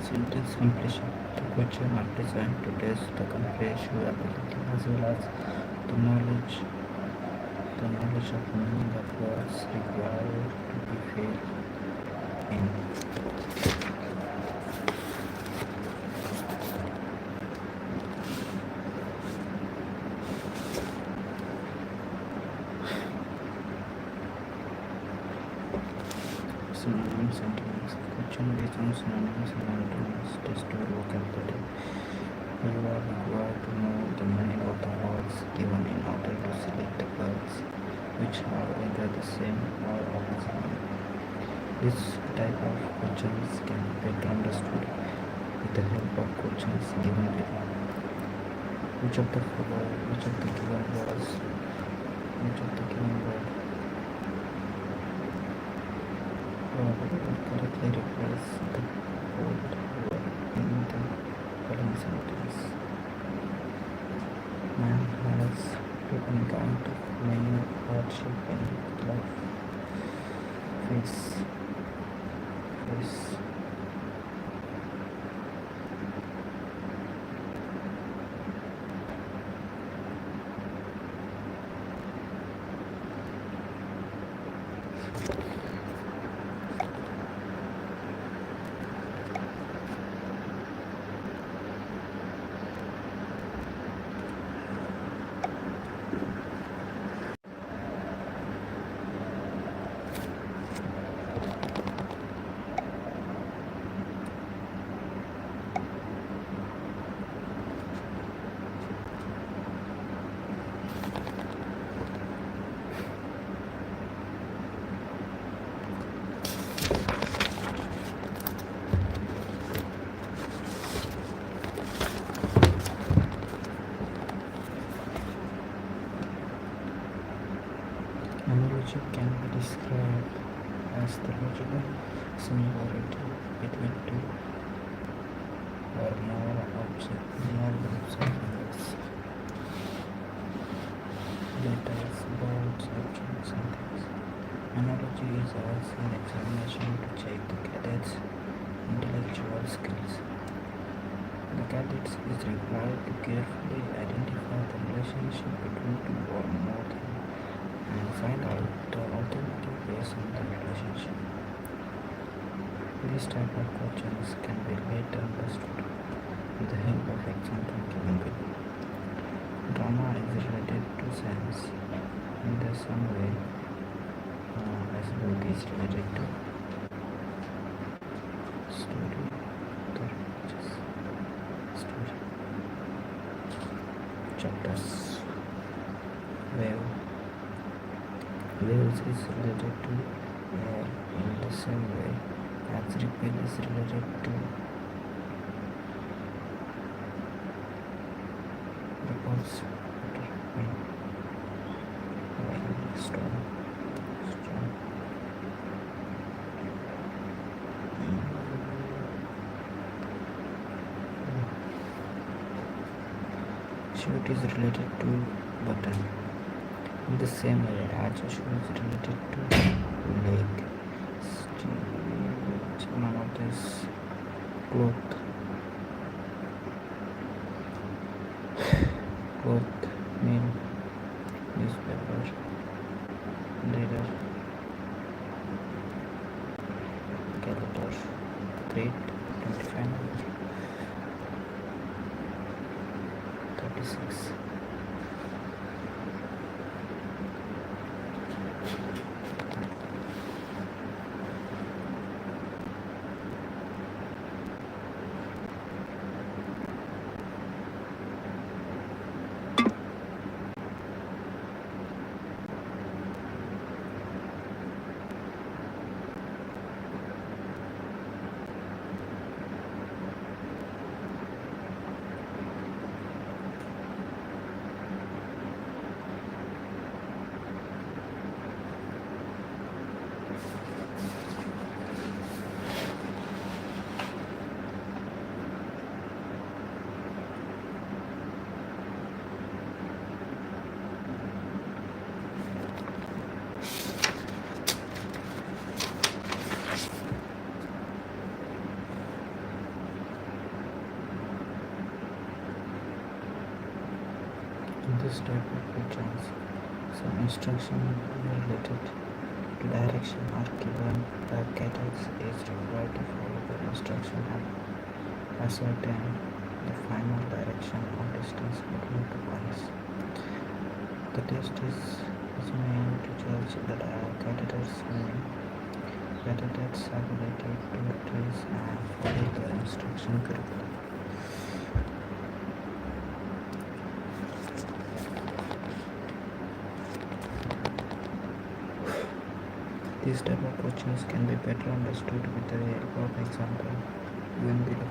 Sentence completion. The question are designed to test the comprehension ability as well as the knowledge of meaning of words required to be filled in. Synonyms, antonyms. Question based on synonyms and antonyms test your vocabulary. You are required to know the meaning of the words given in order to select the words which have either the same or opposite meaning. This type of questions can be better understood with the help of questions given below. Which of the given words, which of the given word correctly replace the old word in the following sentence? Man has to encounter many hardship in life. Face. Analogy can be described as the logical similarity between two or more objects, letters, words, objects, and things. Analogy is also an examination to check the cadet's intellectual skills. The cadet is required to carefully identify the relationship between two or more things and find out the alternative based on the relationship. These type of questions can be later understood with the help of example given below. Drama is related to sense in the same way as book is related to story. Chapters. Waves is related to air in the same way as repeal is related to the pulse, storm. Shoot is related to button. In the same way as a shoe is related to leg. None of this cloth. Meal, newspaper, reader, calendar, grade 25 36. this type of pictures, some instruction related to direction are given. The cadence is required to follow the instruction and ascertain the final direction or distance between two points. The test is meant to judge the candidate's meaning, whether that's ability to trace and follow the instruction correctly. These type of questions can be better understood with the help of example given below.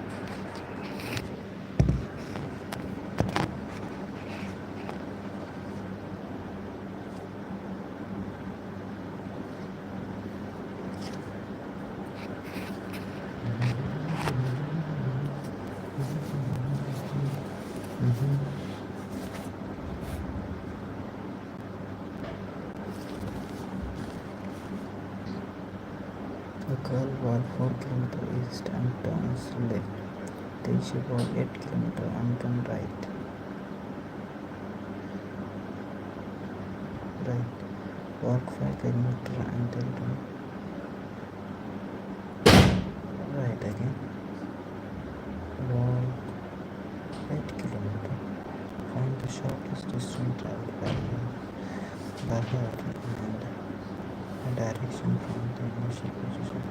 A girl walk 4 km east and turns left. Then she walk 8 km and turn right. Walk 5 km and then turn right again. Walk 8 km. Find the shortest distance traveled by her and a direction from the initial position.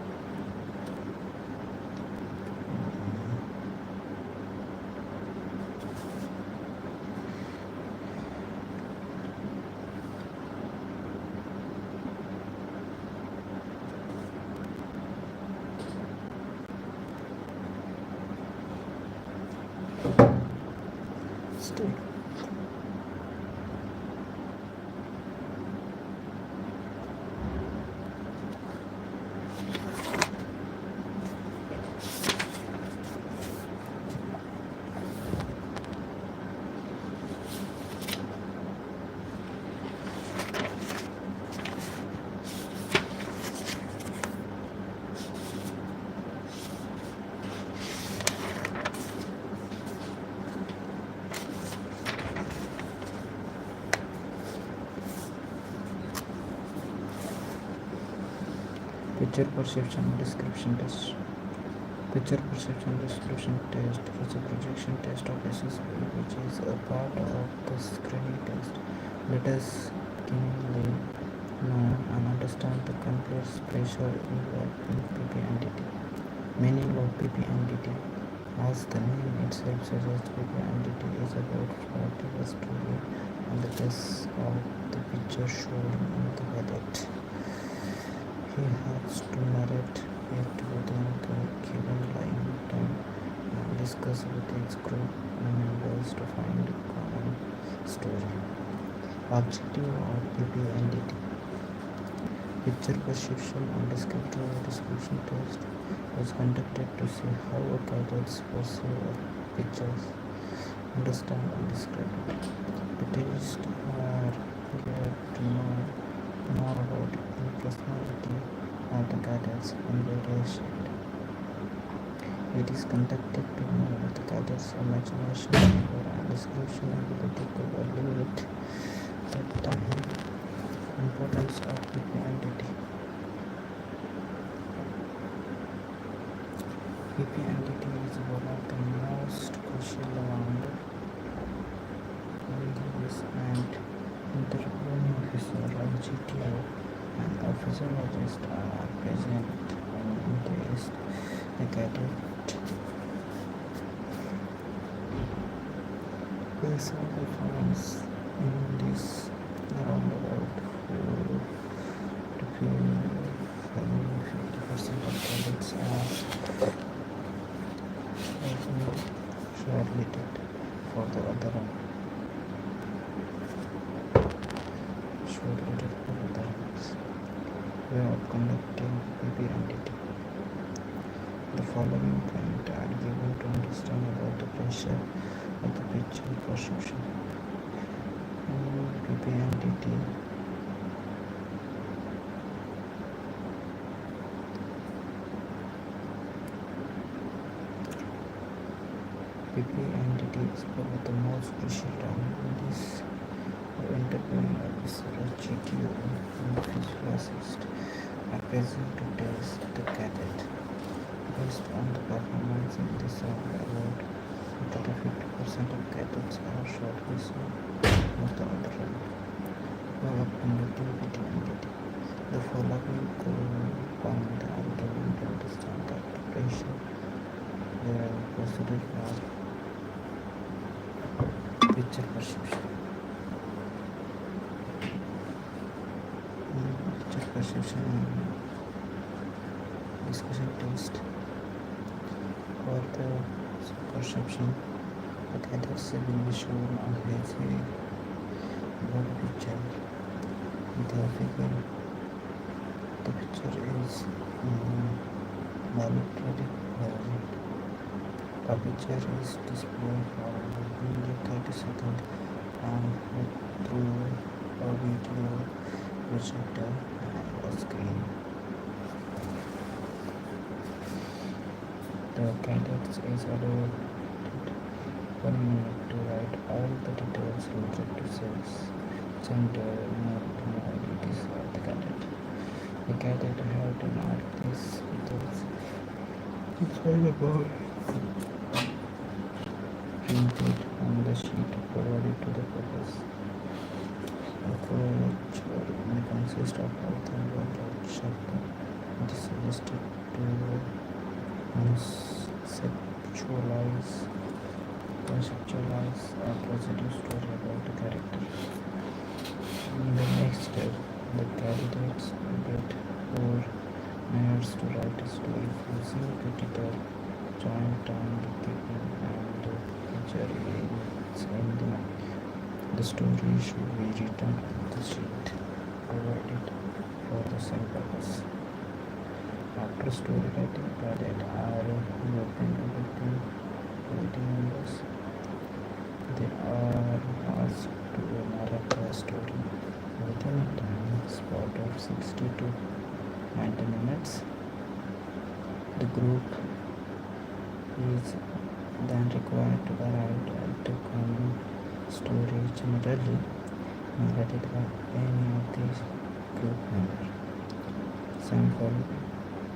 Stay. Picture perception description test. Picture perception description test is a projection test of SSP which is a part of the screening test. Let us keenly know and understand the complex pressure involved in PP&DT. Meaning of PP&DT. As the name itself suggests, PP&DT is about vertical story on the base of the picture shown in the headed. He has to narrate it within the given line time and discuss with his group members to find a common story. Objective of PP&DT. Picture perception and descriptive description test was conducted to see how a cadets perceive pictures, understand and describe it. The tests are geared to know more about the personality of the cadets and various shade. It is conducted to know the cadets' imagination power and description ability to evaluate the time importance of PP&DT. PP&DT is one of the most crucial around police and interviewing officer like GTO and officerologists are present in the cadet. There are several firms in this around the world who to feel 50% of cadets are shortlisted for the other way of conducting PP&DT. The following points are given to understand about the pressure of the picture perception. PP&DT PP&DT is probably the most crucial term in this interviewing officer or GTO and physiologist are present to test the cadet. Based on the performance in this round, about 50% of cadets are shortlisted for the other round. While conducting video editing, the following compound are given to understand the preparation, the procedure for picture perception. Picture perception discussion test. For the perception, the cadets will be shown a basic word picture. The picture is monetary value. The picture is displayed for only 30 seconds through a video projector and a screen. The cadets is allowed 1 minute to write all the details related to sex, gender, nationalities of the cadet. The cadet have to mark these details inside the board printed on the sheet provided to the purpose. The lecture may consist of author or chapter. It is suggested to conceptualize a positive story about the character. In the next step, the candidates get 4 minutes to write a story using the detail, joint time, keeping, and picture is in the mind. The story should be written on the sheet provided for the same purpose. After story writing, cadets are open to writing members. They are asked to narrate the story within a time spot of 60 to 90 minutes. The group is then required to write the common story generally narrated by any of these group members. Sample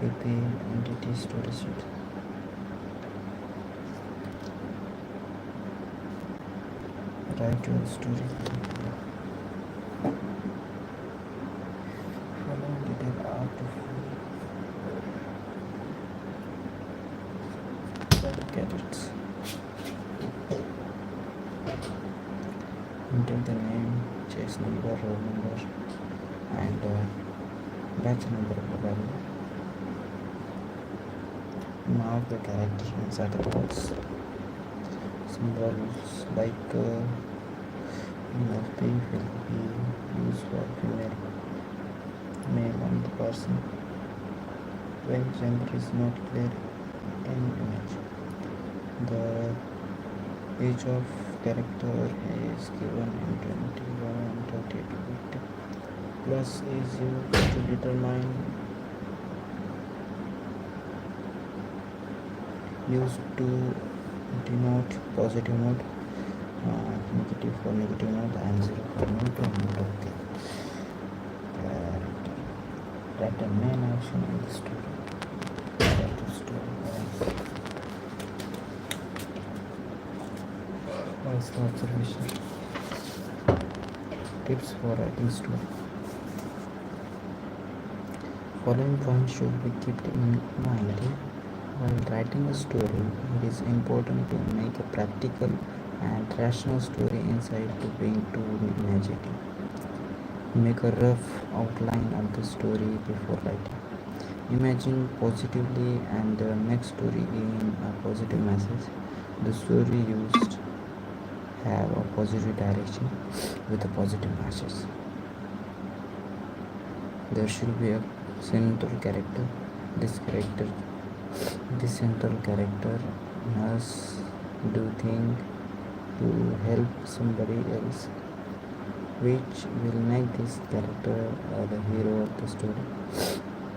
with the entity story sheet. Write your story. Following detail are to cadets. Enter the name, chase number, roll number, and batch number of the value. Mark the character inside the box. Symbols like MFP will be used for female, male on the person when gender is not clear in image. The age of character is given in 21, 30 to 50. Plus is used to determine used to denote positive mode, negative for negative mode, and 0 for neutral mode of the character. Write the main action in the story. What's the observation? Tips for writing story. Following points should be kept in mind. While writing a story, it is important to make a practical and rational story instead of being too imaginative. Make a rough outline of the story before writing. Imagine positively and make story in a positive message. The story used have a positive direction with a positive message. There should be a central character. This central character must do things to help somebody else, which will make this character the hero of the story.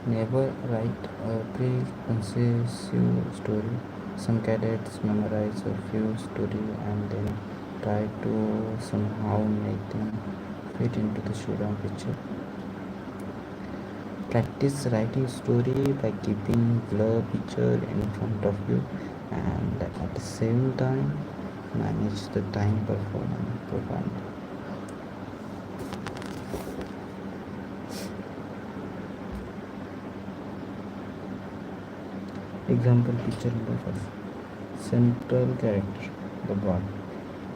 Never write a preconceived story. Some cadets memorize a few stories and then try to somehow make them fit into the showdown picture. Practice writing story by keeping blur picture in front of you and at the same time manage the time performance profoundly. Example picture number 5. Central character, the boy.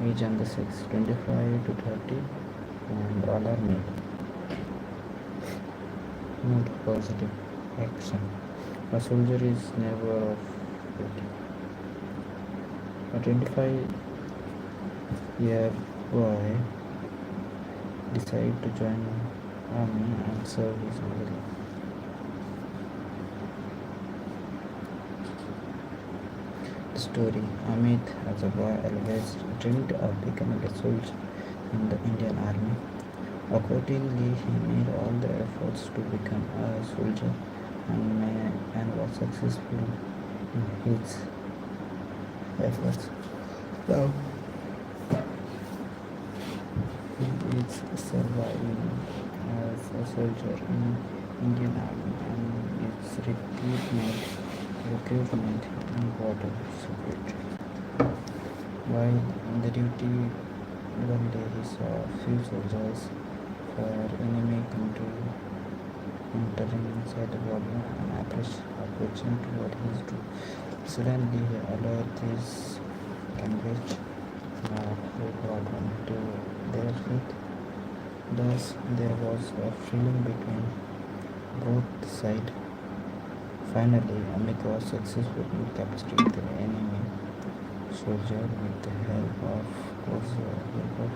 Age and the sex 25 to 30 and all are male. Mood positive. Action. A soldier is never of duty. A 25-year boy decided to join army and serve his motherland. The story. Amit as a boy always dreamed of becoming a soldier in the Indian army. Accordingly, he made all the efforts to become a soldier and was successful in his efforts. Now he is surviving as a soldier in Indian Army and its recruitment and border security. While on the duty, one day he saw a few soldiers for enemy country entering inside the border and approaching toward his troop. Suddenly he alerted his language who brought him to their feet. Thus there was a feeling between both sides. Finally, Amit was successful in capturing the enemy soldier with the help of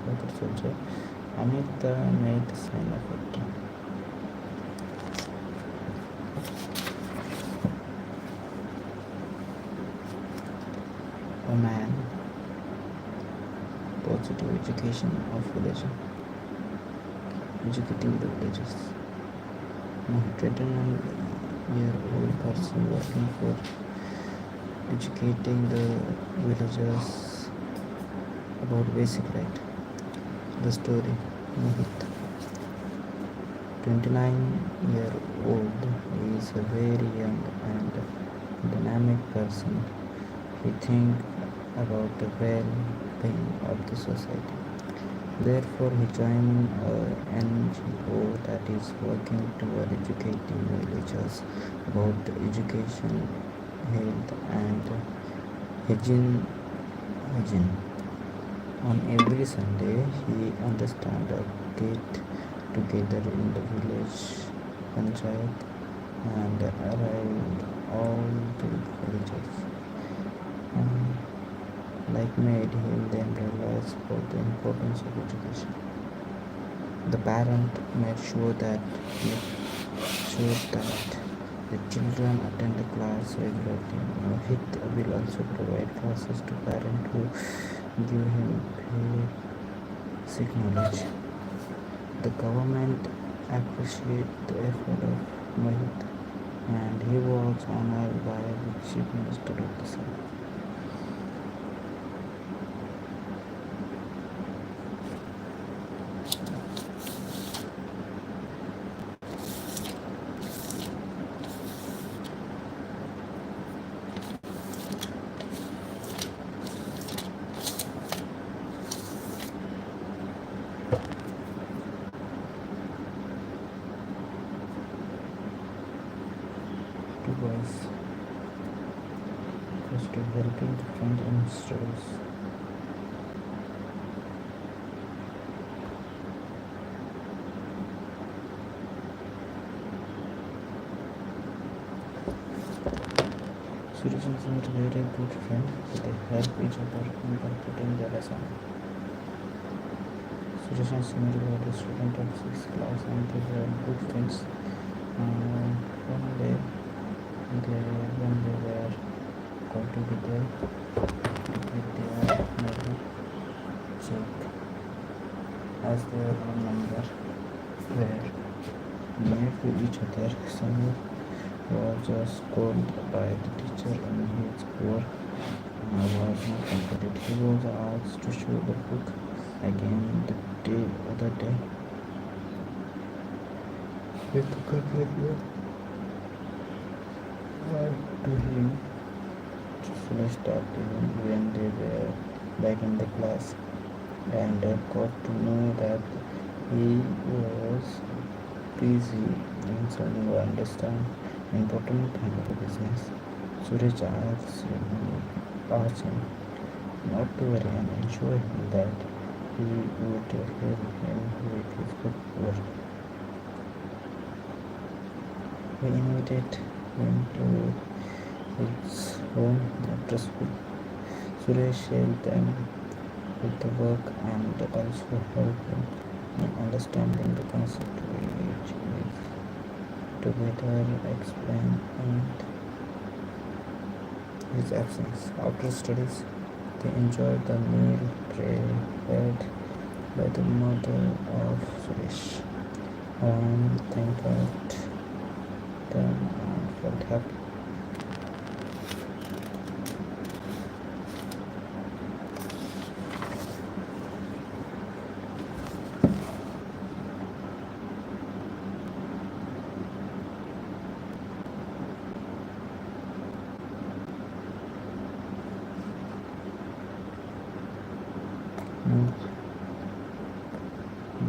other soldier. Amit made the sign of victory. A man, positive education of village, educating the villages. A 29-year-old person working for educating the villagers about basic right. The story. Mohit, 29-year-old, is a very young and dynamic person. He thinks about the well-being of the society. Therefore, he joined an NGO that is working toward educating villagers about education, health, and hygiene. On every Sunday, he understands a get together in the village panchayat and arrived all the villagers. Like made him then realize about the importance of education. The parent made sure that the children attend the class regularly. Mohit will also provide classes to parents who give him basic knowledge. The government appreciates the effort of Mohit and he was honored by the Chief Minister of the state. Two boys first to helping the friend in studies. Suresh and Sumit are very good friends. They help each other in completing their lesson. Suresh and Sumit were the student of 6th class and they were good friends. One day, when they were going to be there with their mother, check as their room number were near to each other. Sumit was just scolded by the teacher and his score was not completed. He was asked to show the book again the other day with Kakavia to him to finish talking when they were back in the class and got to know that he was busy in trying to understand important thing of the business. Suresh asked him not to worry and ensure him that he would help him with his work. He invited him to his home after school. Suresh helped them with the work and also helped him in understanding the concept which is together explain and his absence. After studies, they enjoyed the meal prepared by the mother of Suresh. Thanked them and felt happy.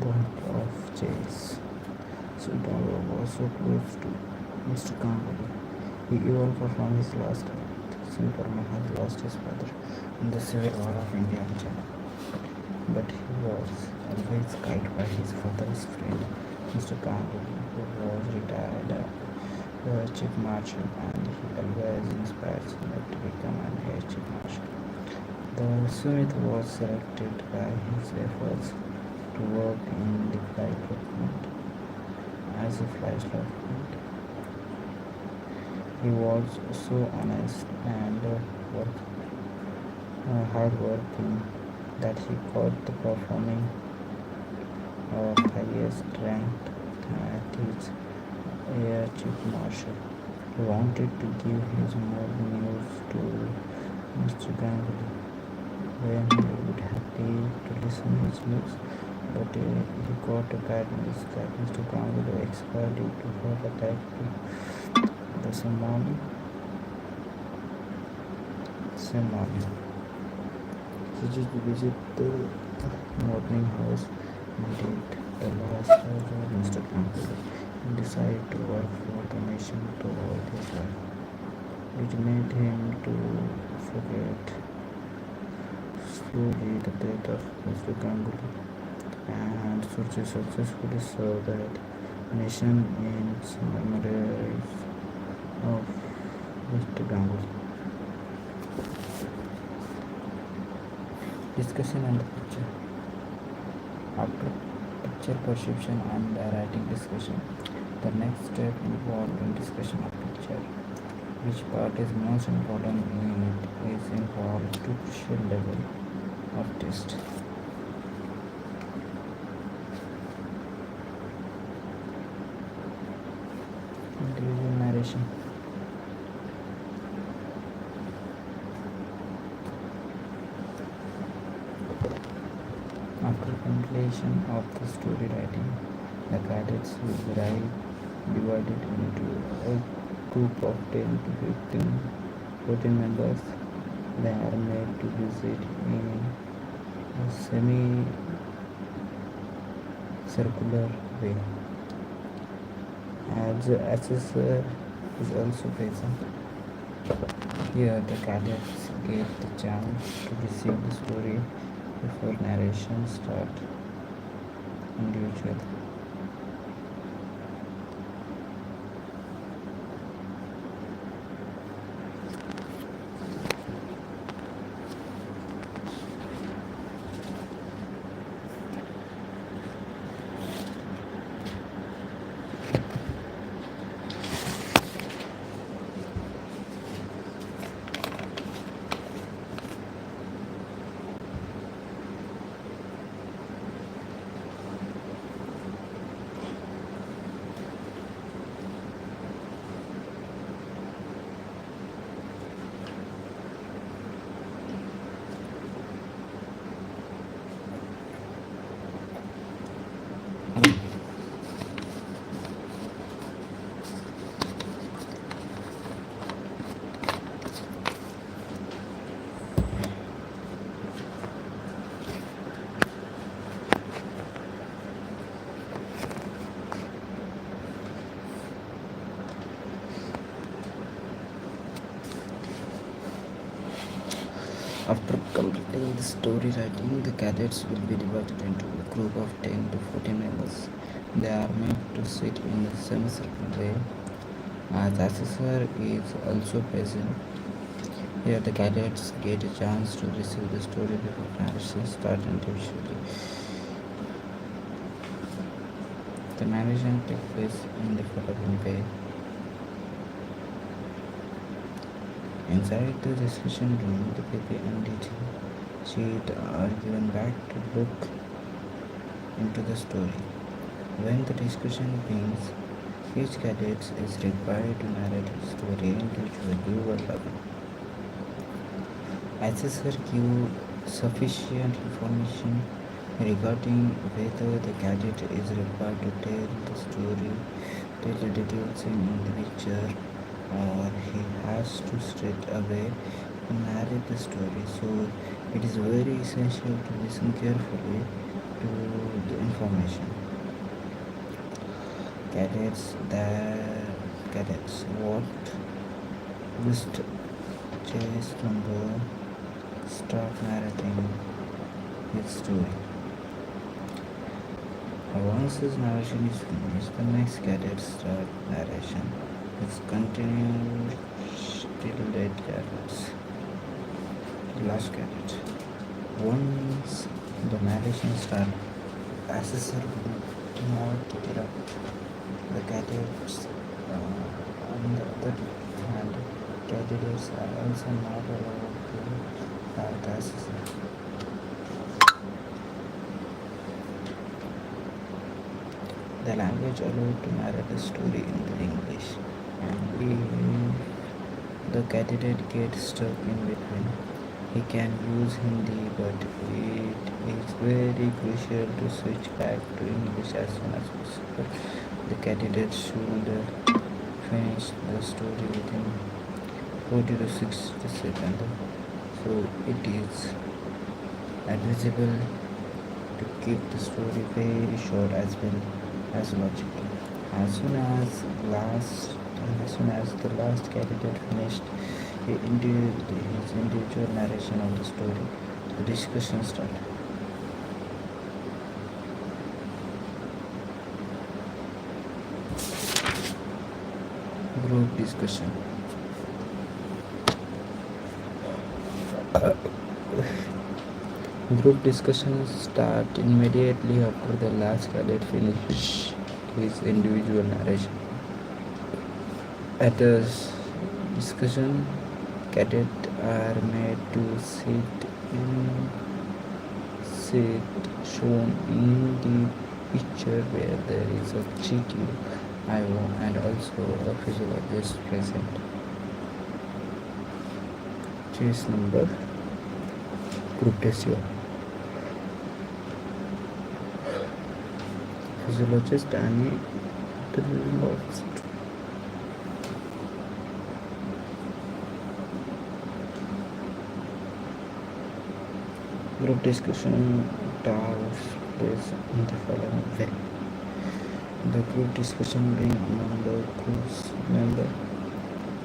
Bond of chase. Sultan was so close to Mr. Ganguly. He even performed his last act. Sultan had lost his father in the Civil War of India and China. But he was always guided by his father's friend, Mr. Ganguly, who was retired chief marshal, and he always inspires him to become an air chief marshal. The Smith was selected by his efforts to work in the flight department as a flight lieutenant. He was so honest and hardworking that he got the performing highest ranked at his air chief marshal. He wanted to give his more news to Mr. Ganguly when he would happy to listen to his news, but he got a bad news that Mr. Ganguly expired due to heart attack the same morning. He just visit the morning house and did the last house of Mr. Ganguly and decided to work for the nation throughout his life, which made him to forget slowly the death of Mr. Ganguly and successfully served that nation in memories of Mr. Ganguly. Discussion and the picture. After picture perception and writing discussion, the next step involved in discussion of picture. Which part is most important in it is involved to crucial level of test. Individual narration. After completion of the story writing, the cadets will be divided into a group of 10 to 14 members. They are made to visit in a semi-circular way. As the assessor is also present. Here the cadets get the chance to receive the story before narration starts individually. the story writing, the cadets will be divided into a group of 10 to 14 members. They are made to sit in a semicircular way. As assessor is also present, here the cadets get a chance to receive the story before narration starts individually. The narration takes place in the following way. Inside the discussion room, the PP and DT sheet are given back to look into the story. When the discussion begins, each cadet is required to narrate his story individually or alone. Assessor give sufficient information regarding whether the cadet is required to tell the story, tell the details in the picture, or he has to straight away narrate the story. So it is very essential to listen carefully to the information. Cadets what list chase number start narrating his story. Once his narration is finished, the next cadet start narration. It's continued till late cadets. Last cadet. Once the narration starts, assessor will not interrupt the cadets. On the other hand, cadets are also not allowed to have the assessor. The language allowed to narrate the story in the English, and if the candidate gets stuck in between, he can use Hindi, but it is very crucial to switch back to English as soon as possible. The candidate should finish the story within 40 to 60 seconds, so it is advisable to keep the story very short as well as logical. As soon as the last candidate finished his individual narration of the story, the discussion started. Group discussion. Group discussions start immediately after the last cadet finishes his individual narration. At the discussion, cadets are made to sit shown in the picture where there is a GQ, IO, and also a physiologist present. Case number group test here. Physiologist and physiologist. Group discussion takes place in the following way. The group discussion being among the group's members.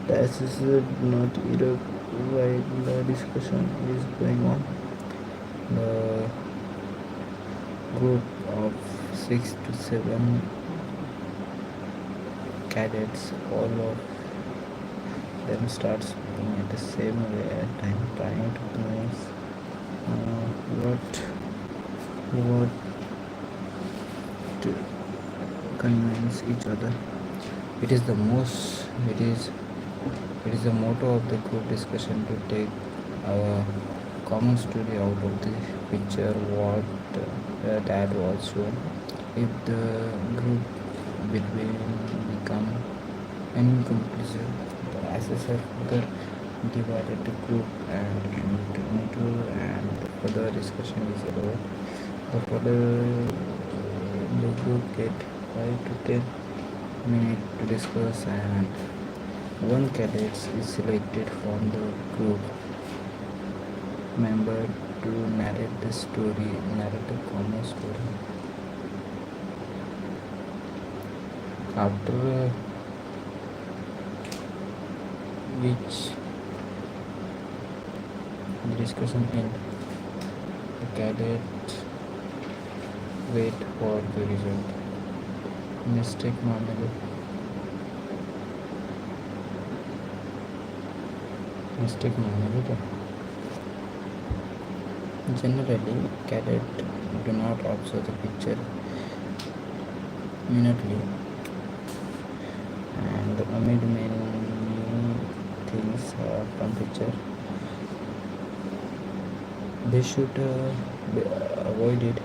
The assessor do not interrupt while the discussion is going on. The group of 6 to 7 cadets, all of them start speaking at the same way at time, trying to convince what to convince each other. It is the motto of the group discussion to take our common story out of the picture what that was shown. If the group between become inconclusive, the assessor further divided the group into and further discussion is allowed. The group get 5 to 10 minutes to discuss, and one cadet is selected from the group member to narrate the common story. After which the discussion ends. cadet wait for the result. Mistake ಮಾಡಲು mistake ಮಾಡಲು Generally, cadets do not observe the picture minutely and omit many things from picture. They should be avoided,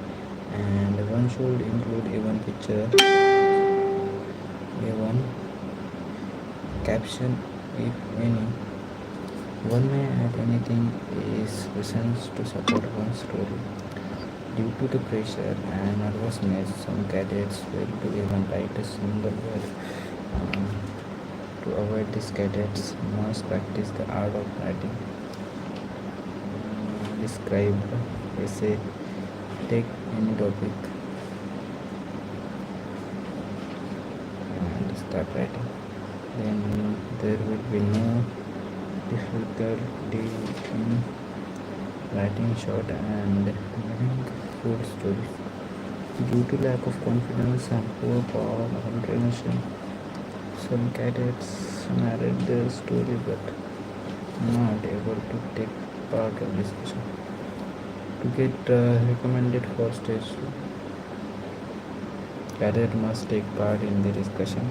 and one should include even picture, even caption if any. One may add anything is reasons to support one story. Due to the pressure and nervousness, some cadets fail to even write a single word. To avoid this, cadets must practice the art of writing. Describe, essay, take any topic and start writing. Then there will be no difficulty in writing short and meaningful stories. Due to lack of confidence and poor comprehension, some cadets narrate their story but not able to take part of discussion. To get recommended for stage 2, cadet must take part in the discussion.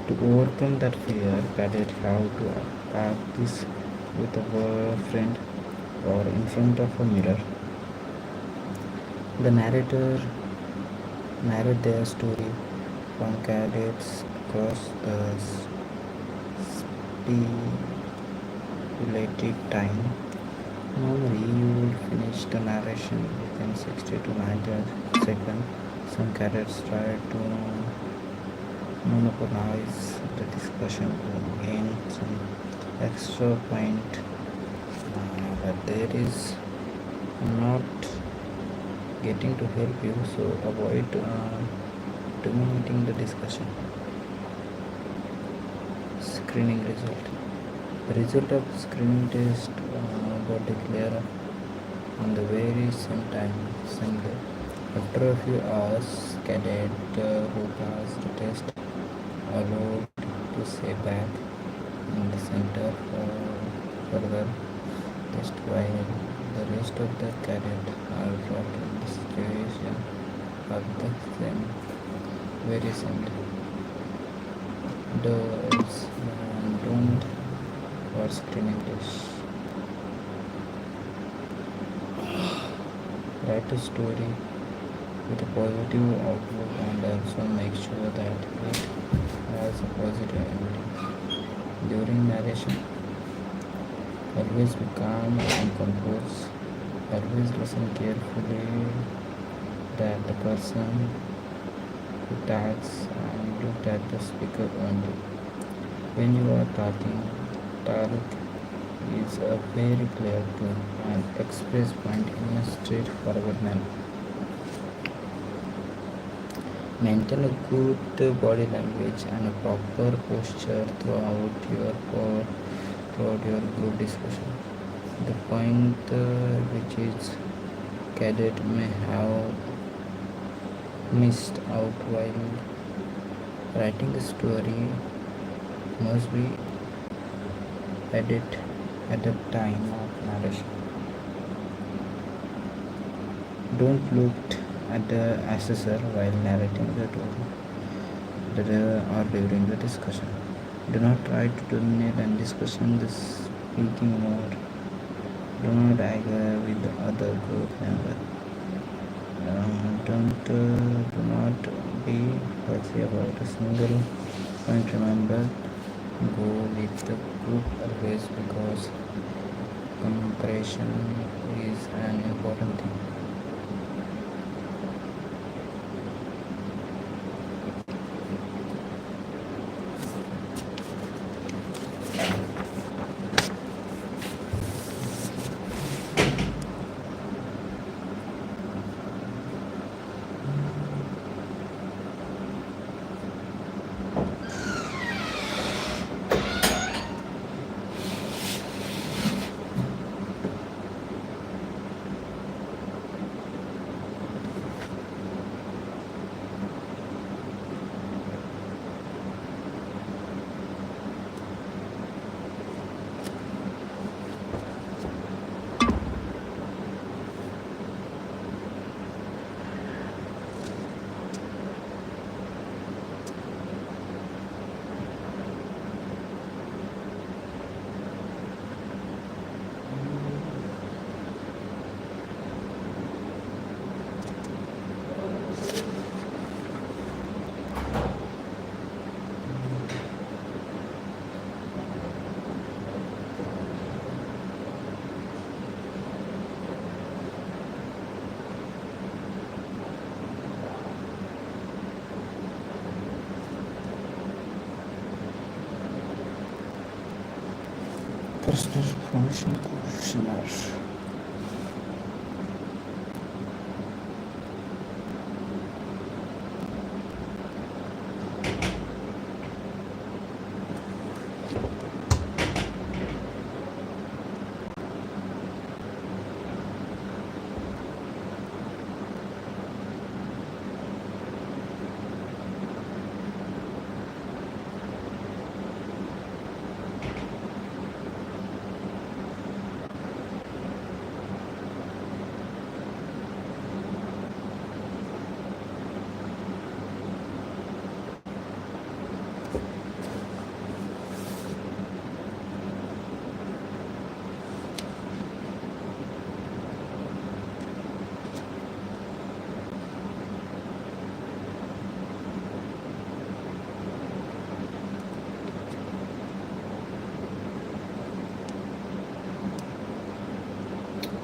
To overcome that fear, cadet have to practice with a friend or in front of a mirror. The narrator narrate their story from cadets across the stipulated time. Normally, you will finish the narration within 60 to 90 seconds. Some cadets try to monopolize the discussion to gain some extra point, but there is not getting to help you, so avoid dominating the discussion. Screening result. The result of screening test got declared on the very same time. After a few hours, cadet who passed the test allowed to stay back in the center for further test, while the rest of the cadet are brought in the situation of the same very same does and don't for screening test. Write a story with a positive outlook and also make sure that it has a positive ending. During narration, always be calm and composed. Always listen carefully that the person who talks and look at the speaker only. When you are talking, talk is a very clear tone and express point in a straightforward manner. Maintain a good body language and a proper posture throughout your group discussion. The point which is cadet may have missed out while writing the story must be added at the time of narration. Don't look at the assessor while narrating the story or during the discussion. Do not try to dominate and discussion the speaking mode. Do not argue with the other group member. Do not be fussy about a single point. Remember, go with the group always because comparison is an important thing. Personal information questionnaire.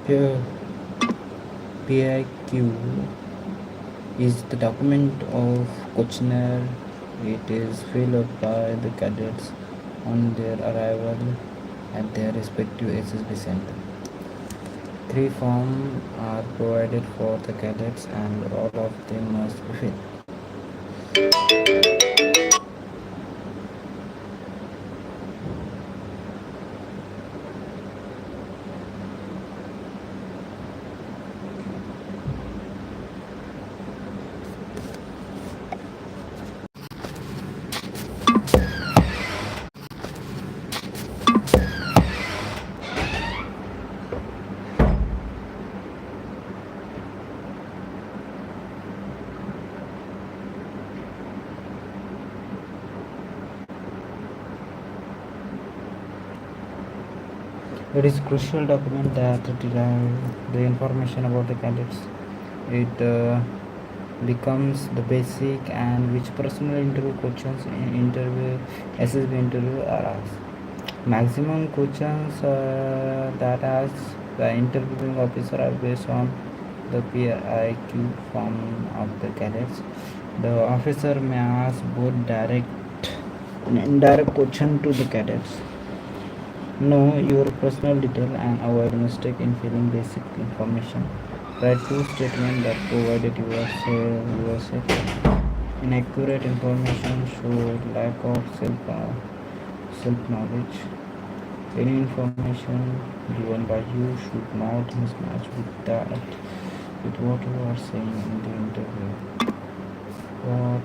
Here, PIQ is the document of questionnaire. It is filled out by the cadets on their arrival at their respective SSB center. 3 forms are provided for the cadets and all of them must be filled. It is a crucial document that derives the information about the candidates. It becomes the basic and which personal interview questions in interview SSB interview are asked. Maximum questions that asks the interviewing officer are based on the PIQ form of the cadets. The officer may ask both direct and indirect question to the cadets. Know your personal detail and avoid mistake in filling basic information. Write two statements that provided yourself. Inaccurate information show lack of self knowledge. Any information given by you should not mismatch with what you are saying in the interview. What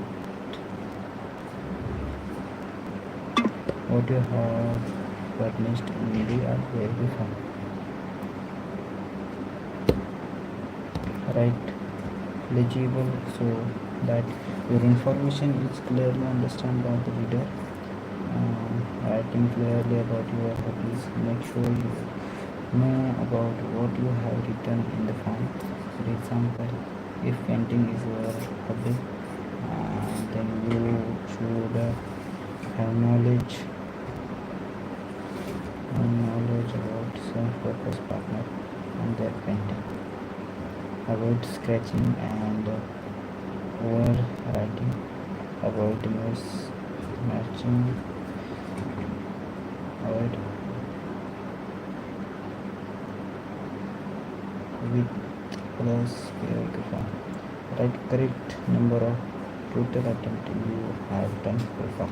what you have furnished in the very form. Write legible so that your information is clearly understood by the reader. Writing clearly about your hobbies. Make sure you know about what you have written in the form. For example, if painting is your hobby, then you should have knowledge about self-purpose partner and their painting. Avoid scratching and overwriting. Avoid mismatching. Avoid with plus form. Write correct number of total attempt you have done so far.